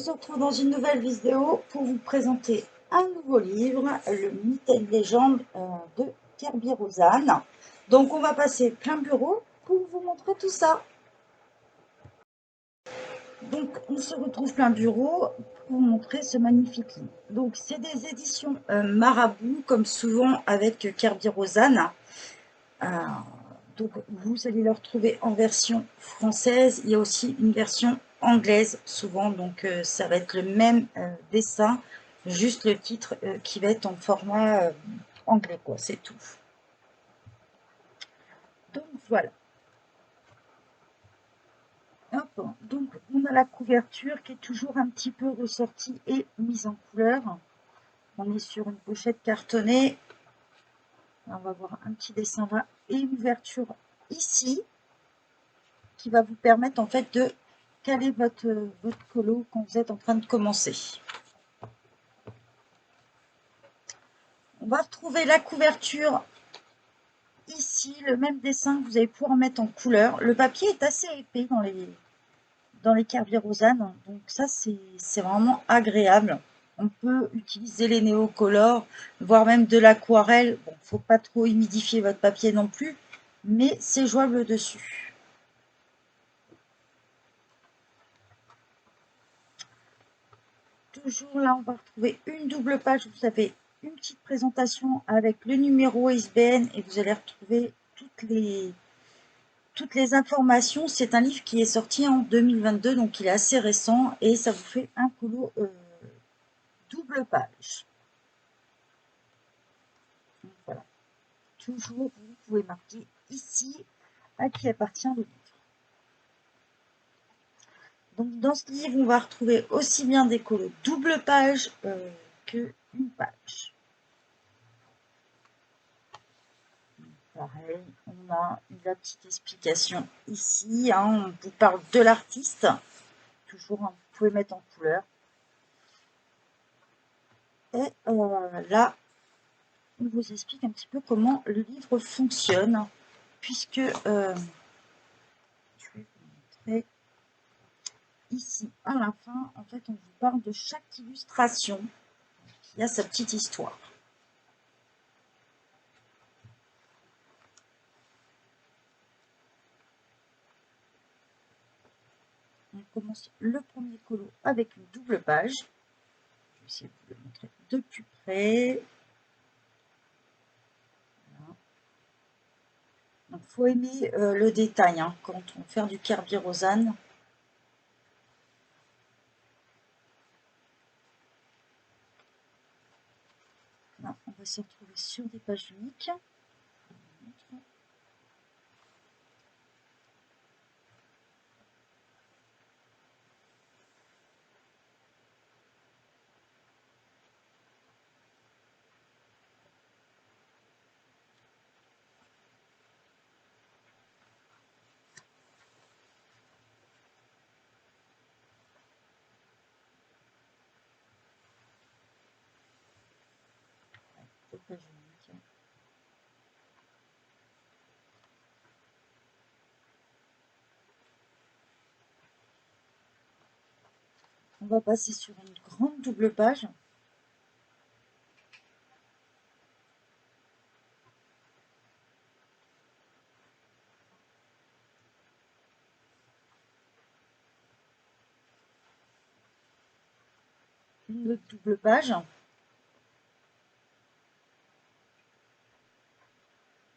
se retrouve dans une nouvelle vidéo pour vous présenter un nouveau livre, le Mythe et légende de Kerby Rosanes. Donc on va passer plein bureau pour vous montrer tout ça. Donc on se retrouve plein bureau pour vous montrer ce magnifique livre. Donc c'est des éditions Marabout, comme souvent avec Kerby Rosanes. Donc vous allez le retrouver en version française. Il y a aussi une version anglaise souvent, donc ça va être le même dessin, juste le titre qui va être en format anglais, quoi, c'est tout. Donc voilà. Hop, donc on a la couverture qui est toujours un petit peu ressortie et mise en couleur. On est sur une pochette cartonnée. Là, on va voir un petit dessin là et une ouverture ici qui va vous permettre en fait de caler votre colo quand vous êtes en train de commencer. On va retrouver la couverture ici, le même dessin que vous allez pouvoir mettre en couleur. Le papier est assez épais dans les Kerby Rosanes, donc ça c'est vraiment agréable. On peut utiliser les néocolores, voire même de l'aquarelle. Bon, faut pas trop humidifier votre papier non plus, mais c'est jouable dessus. Toujours là, on va retrouver une double page. Vous avez une petite présentation avec le numéro ISBN et vous allez retrouver toutes les informations. C'est un livre qui est sorti en 2022, donc il est assez récent et ça vous fait un colo double page. Donc, voilà. Toujours, vous pouvez marquer ici à qui appartient le livre. Donc dans ce livre, on va retrouver aussi bien des colos double page que une page. Pareil, on a la petite explication ici. On vous parle de l'artiste. Toujours, vous pouvez mettre en couleur. Et là, on vous explique un petit peu comment le livre fonctionne. Puisque, je vais vous montrer ici à la fin, en fait, on vous parle de chaque illustration qui a sa petite histoire. On commence le premier colo avec une double page. Je vais essayer de vous le montrer de plus près. Voilà. Donc, il faut aimer le détail quand on fait du Kerby Rosanes. Là, on va se retrouver sur des pages uniques. Pages uniques. On va passer sur une grande double page. Une autre double page.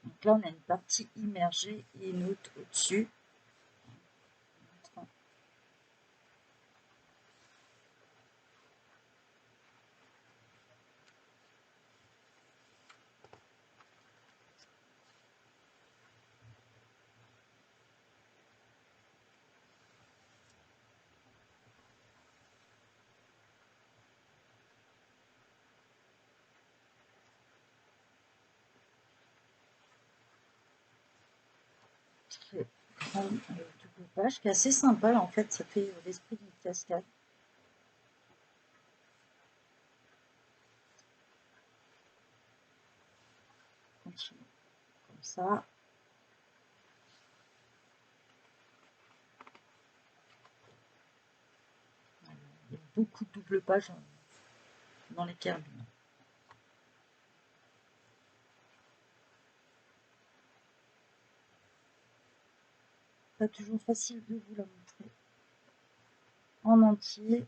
Donc là, on a une partie immergée et une autre au-dessus. Très grande double page qui est assez sympa. Là, en fait, ça fait l'esprit d'une cascade. Continue comme ça. beaucoup de double pages dans les carabines. Pas toujours facile de vous la montrer en entier.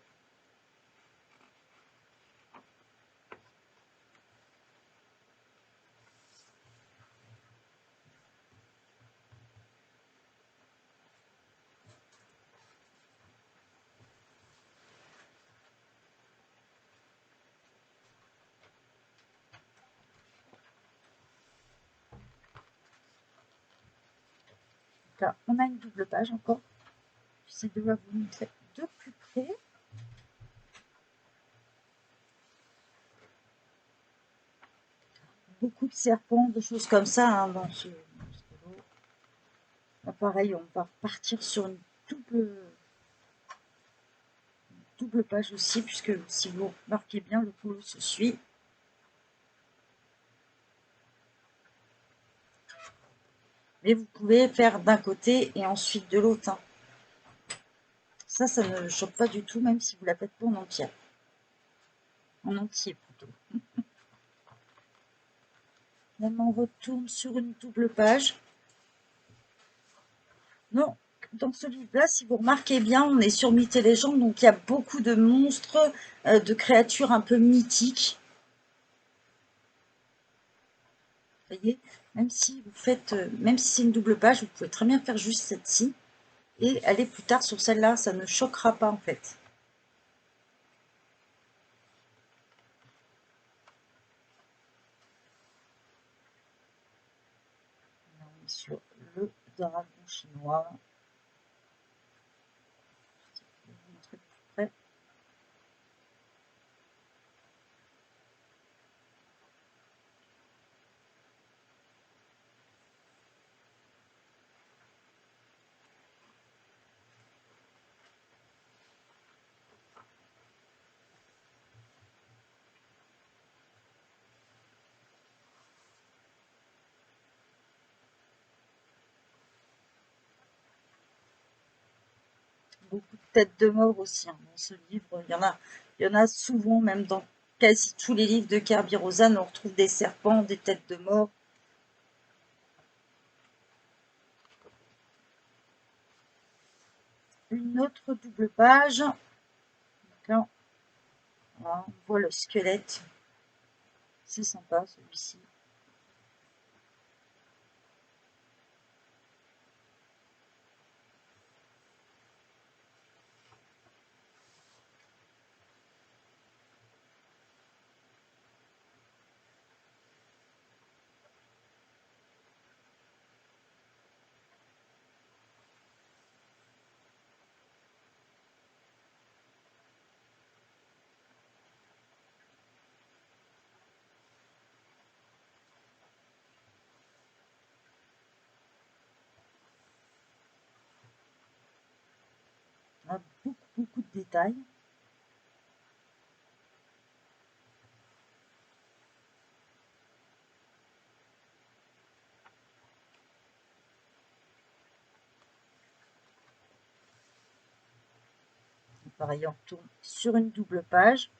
Là, on a une double page encore. J'essaie de vous montrer de plus près. Beaucoup de serpents, de choses comme ça hein, dans ce stylo. Là, pareil, on va partir sur une double page aussi, puisque si vous remarquez bien, le polo se suit. Mais vous pouvez faire d'un côté et ensuite de l'autre. Hein. Ça ne choque pas du tout, même si vous la faites pas en entière. En entier plutôt. Maintenant, on retourne sur une double page. Non, dans ce livre-là, si vous remarquez bien, on est sur Mythes et légendes, donc il y a beaucoup de monstres, de créatures un peu mythiques. Vous voyez, même si vous faites, même si c'est une double page, vous pouvez très bien faire juste celle-ci et aller plus tard sur celle-là, ça ne choquera pas en fait. On est sur le dragon chinois. Je vais vous montrer de plus près. Beaucoup de têtes de mort aussi hein, dans ce livre. Il y en a souvent, même dans quasi tous les livres de Kerby Rosan, on retrouve des serpents, des têtes de mort. Une autre double page. Là, on voit le squelette. C'est sympa celui-ci. On a beaucoup de détails. Pareil, on retourne sur une double page.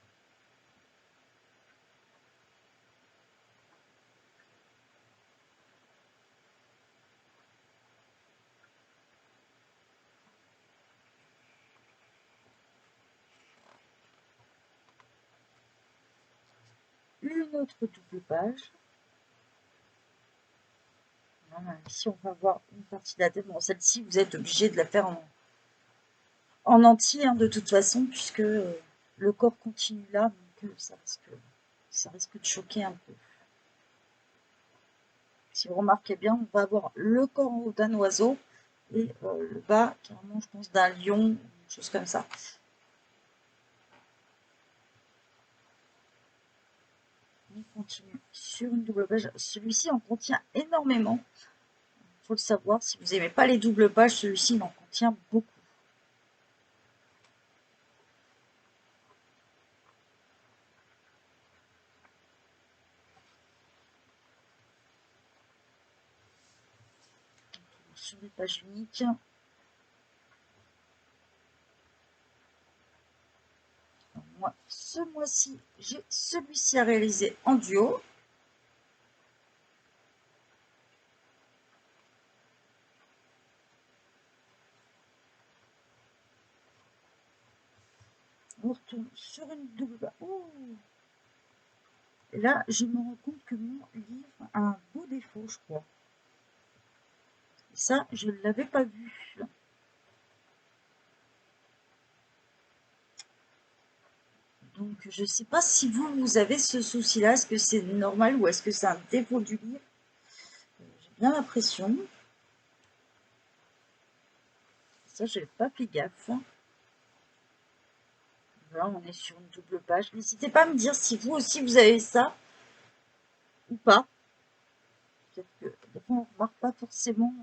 Une autre double page. Voilà, ici, on va voir une partie de la tête. Bon, celle-ci, vous êtes obligé de la faire en entier, hein, de toute façon, puisque le corps continue là, donc ça risque de choquer un peu. Si vous remarquez bien, on va avoir le corps en haut d'un oiseau et le bas, carrément, je pense, d'un lion, une chose comme ça. On continue sur une double page. Celui-ci en contient énormément. Il faut le savoir. Si vous n'aimez pas les doubles pages, celui-ci il en contient beaucoup. Sur les pages uniques. Ce mois-ci, j'ai celui-ci à réaliser en duo. On retourne sur une double page. Et là, je me rends compte que mon livre a un beau défaut, je crois. Ça, je ne l'avais pas vu. Donc, je ne sais pas si vous avez ce souci-là. Est-ce que c'est normal ou est-ce que c'est un défaut du livre? J'ai bien l'impression. Ça, je n'ai pas fait gaffe. Là, on est sur une double page. N'hésitez pas à me dire si vous aussi vous avez ça ou pas. Peut-être que des fois, on ne remarque pas forcément.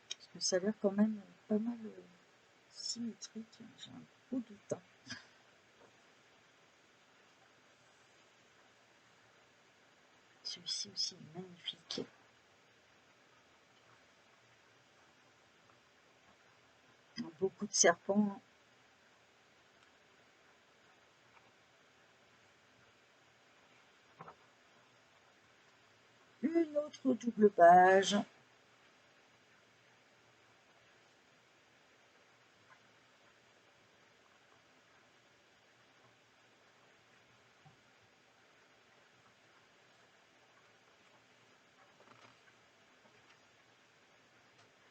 Parce que ça a l'air quand même pas mal symétrique. J'ai un gros doute. Celui-ci aussi est magnifique. Beaucoup de serpents. Une autre double page.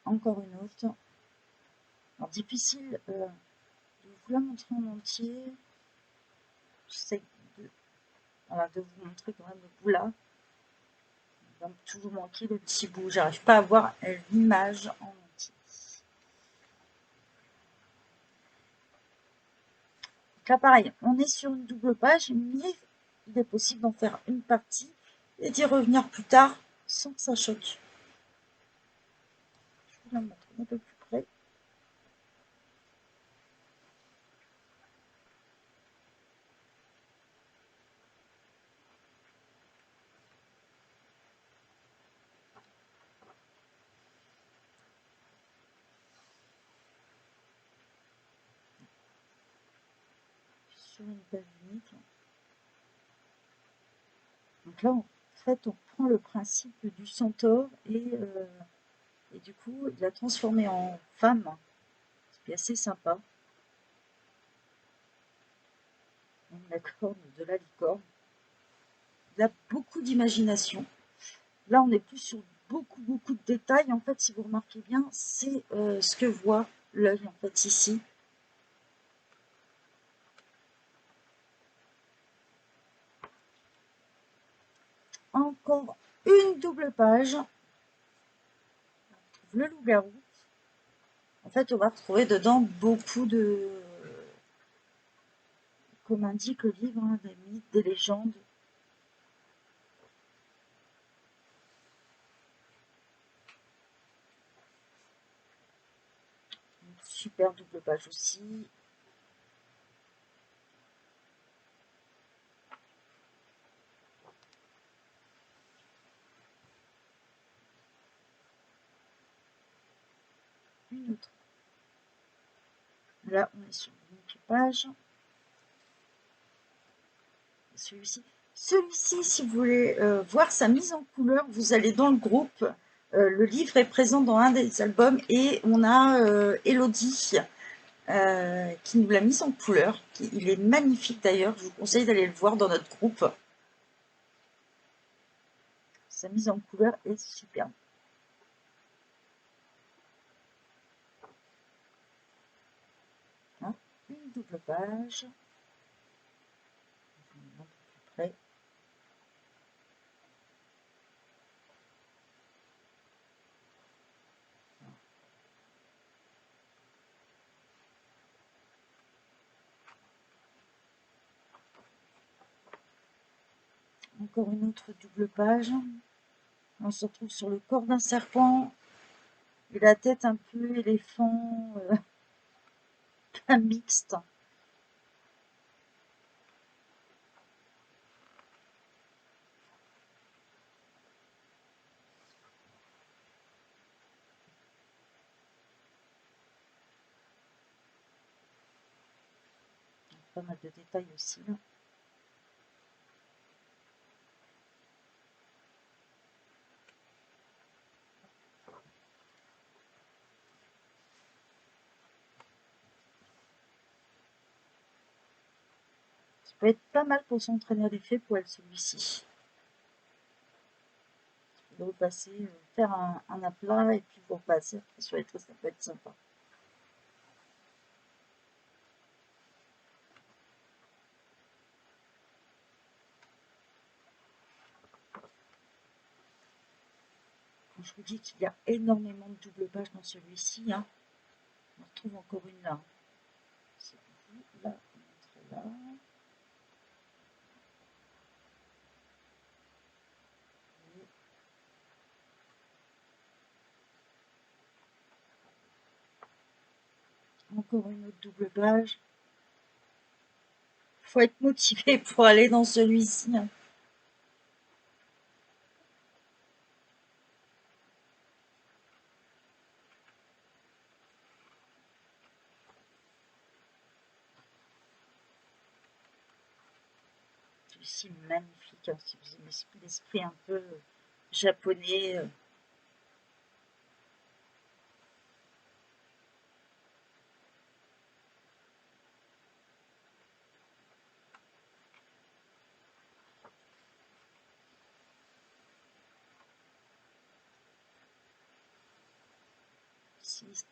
Encore une autre. Alors, difficile de vous la montrer en entier. J'essaie de, voilà, de vous montrer quand même le bout là. Il va toujours manquer le petit bout. J'arrive pas à voir l'image en entier. Donc là, pareil, on est sur une double page, mais il est possible d'en faire une partie et d'y revenir plus tard sans que ça choque. Je vous la montre un peu plus près. Sur une page unique. Donc là, en fait, on prend le principe du centaure et du coup, il l'a transformé en femme, ce qui est assez sympa. La corne de la licorne. Il a beaucoup d'imagination. Là, on est plus sur beaucoup de détails. En fait, si vous remarquez bien, c'est ce que voit l'œil, en fait, ici. Encore une double page. Le loup-garou. En fait, on va retrouver dedans beaucoup de, comme indique le livre, hein, des mythes, des légendes. Une super double page aussi. Une autre. Là, on est sur une page. Celui-ci. Celui-ci, si vous voulez voir sa mise en couleur, vous allez dans le groupe. Le livre est présent dans un des albums et on a Elodie qui nous l'a mise en couleur. Il est magnifique d'ailleurs. Je vous conseille d'aller le voir dans notre groupe. Sa mise en couleur est superbe. Hein, une double page. Un peu plus près. Encore une autre double page. On se retrouve sur le corps d'un serpent et la tête un peu éléphant, un mixte. pas mal de détails aussi là. Ça peut être pas mal pour s'entraîner des faits pour elle, celui-ci. Vous repasser, faire un aplat et puis vous repasser sur les traits, ça peut être sympa. Quand je vous dis qu'il y a énormément de double pages dans celui-ci, hein, on retrouve encore une là. C'est là, là. Encore une autre double page. Faut être motivé pour aller dans celui-ci. Hein. Celui-ci magnifique. Hein, si vous aimez l'esprit un peu japonais.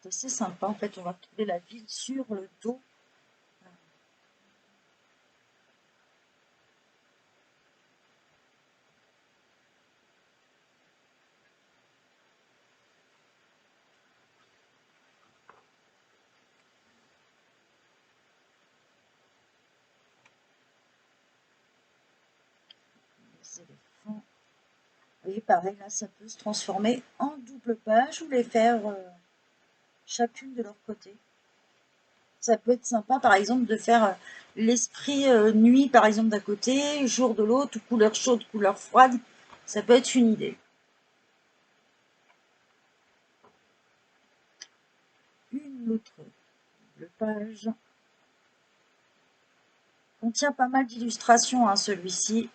C'est assez sympa. En fait, on va retrouver la ville sur le dos. Les éléphants. Et pareil, là, ça peut se transformer en double page ou les faire chacune de leur côté. Ça peut être sympa, par exemple, de faire l'esprit nuit, par exemple, d'un côté, jour de l'autre, ou couleur chaude, couleur froide. Ça peut être une idée. Une autre double page. Contient pas mal d'illustrations, hein, celui-ci.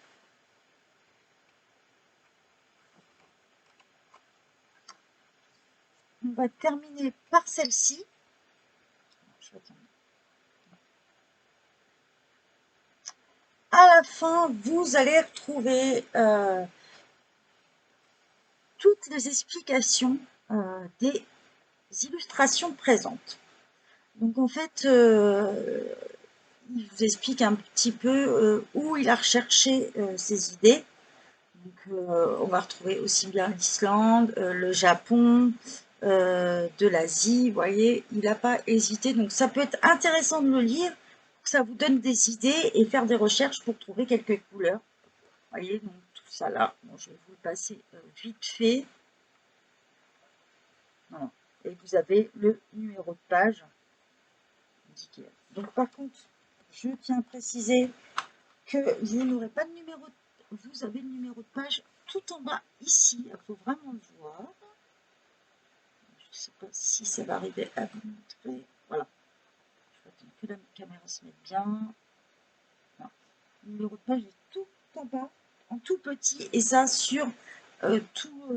On va terminer par celle-ci. À la fin, vous allez retrouver toutes les explications des illustrations présentes. Donc en fait, il vous explique un petit peu où il a recherché ses idées. Donc, on va retrouver aussi bien l'Islande, le Japon, de l'Asie, vous voyez, il n'a pas hésité. Donc ça peut être intéressant de le lire, ça vous donne des idées et faire des recherches pour trouver quelques couleurs. Vous voyez, donc tout ça là, bon, je vais vous le passer vite fait. Voilà. Et vous avez le numéro de page. Donc par contre, je tiens à préciser que vous n'aurez pas de numéro, vous avez le numéro de page tout en bas ici, il faut vraiment le voir. Je ne sais pas si ça va arriver à vous montrer. Voilà. Je vais attendre que la caméra se mette bien. Voilà. Le numéro de page est tout en bas, en tout petit, et ça sur tout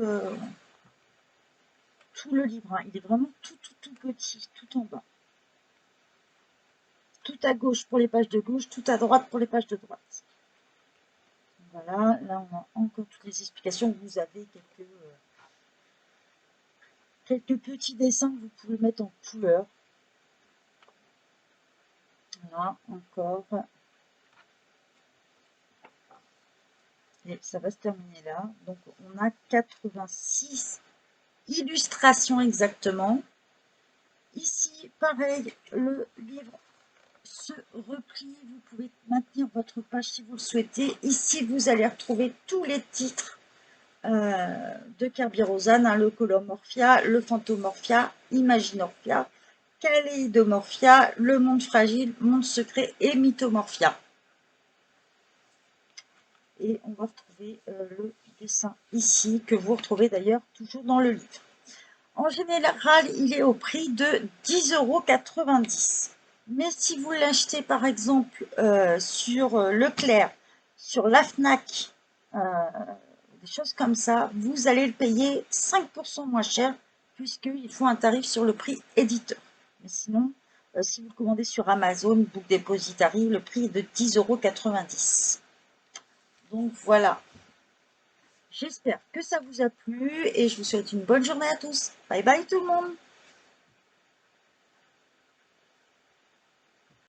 le livre. Hein. Il est vraiment tout petit, tout en bas. Tout à gauche pour les pages de gauche, tout à droite pour les pages de droite. Voilà, là on a encore toutes les explications. Vous avez quelques petits dessins que vous pouvez mettre en couleur. Voilà, encore. Et ça va se terminer là. Donc on a 86 illustrations exactement. Ici, pareil, le livre se replie. Vous pouvez maintenir votre page si vous le souhaitez. Ici, vous allez retrouver tous les titres de Kerby Rosanes, hein, le Colomorphia, le Fantomorphia, Imaginorphia, Kaleidomorphia, le Monde Fragile, Monde Secret et Mythomorphia. Et on va retrouver le dessin ici, que vous retrouvez d'ailleurs toujours dans le livre. En général, il est au prix de 10,90 €. Mais si vous l'achetez par exemple sur Leclerc, sur la Fnac, euh, des choses comme ça, vous allez le payer 5% moins cher puisqu'il faut un tarif sur le prix éditeur. Mais sinon, si vous commandez sur Amazon, Book Depository, le prix est de 10,90 €. Donc voilà, j'espère que ça vous a plu et je vous souhaite une bonne journée à tous. Bye bye tout le monde!